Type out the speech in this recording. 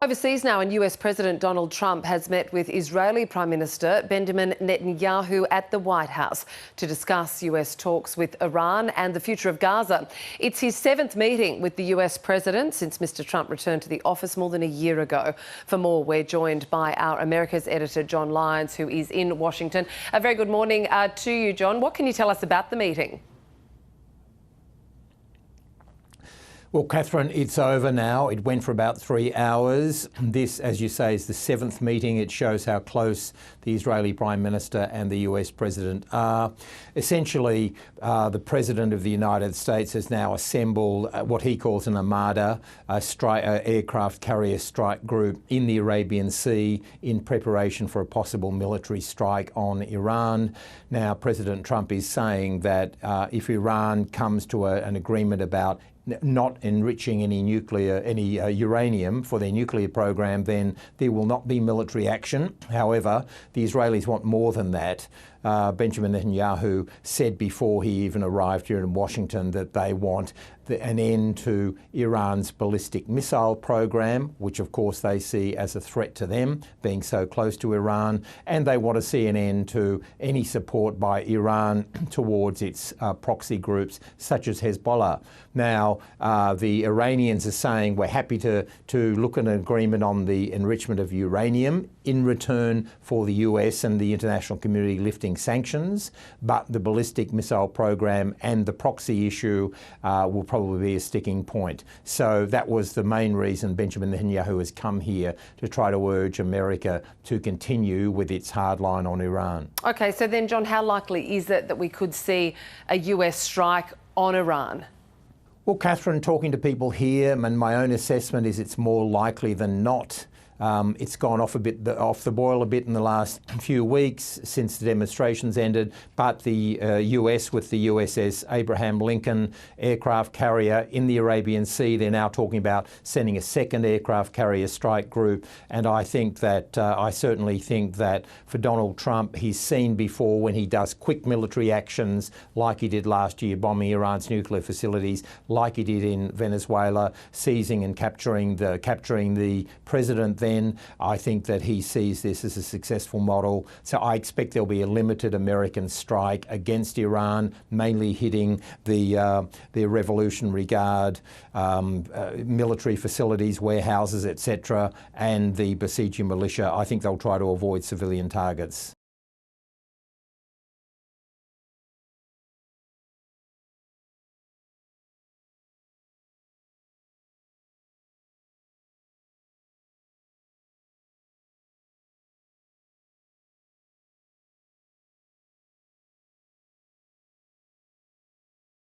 Overseas now, and US President Donald Trump has met with Israeli Prime Minister Benjamin Netanyahu at the White House to discuss US talks with Iran and the future of Gaza. It's his seventh meeting with the US President since Mr Trump returned to the office more than a year ago. For more, we're joined by our America's Editor John Lyons, who is in Washington. A very good morning to you, John. What can you tell us about the meeting? Well, Catherine, it's over now. It went for about 3 hours. This, as you say, is the seventh meeting. It shows how close the Israeli Prime Minister and the US President are. Essentially, the President of the United States has now assembled what he calls an armada, a aircraft carrier strike group in the Arabian Sea in preparation for a possible military strike on Iran. Now, President Trump is saying that if Iran comes to an agreement about not enriching any uranium for their nuclear program, then there will not be military action. However, the Israelis want more than that. Benjamin Netanyahu said before he even arrived here in Washington that they want an end to Iran's ballistic missile program, which of course they see as a threat to them, being so close to Iran, and they want to see an end to any support by Iran towards its proxy groups such as Hezbollah. Now, the Iranians are saying we're happy to look at an agreement on the enrichment of uranium in return for the US and the international community lifting sanctions, but the ballistic missile program and the proxy issue will probably be a sticking point. So that was the main reason Benjamin Netanyahu has come here, to try to urge America to continue with its hard line on Iran. OK, so then, John, how likely is it that we could see a US strike on Iran? Well, Catherine, talking to people here, and my own assessment is it's more likely than not. It's gone off the boil a bit in the last few weeks since the demonstrations ended, but the US, with the USS Abraham Lincoln aircraft carrier in the Arabian Sea, they're now talking about sending a second aircraft carrier strike group. And I certainly think that for Donald Trump, he's seen before when he does quick military actions like he did last year, bombing Iran's nuclear facilities, like he did in Venezuela, seizing and capturing the president. Then I think that he sees this as a successful model. So I expect there'll be a limited American strike against Iran, mainly hitting the Revolutionary Guard, military facilities, warehouses, etc., and the besieging militia. I think they'll try to avoid civilian targets.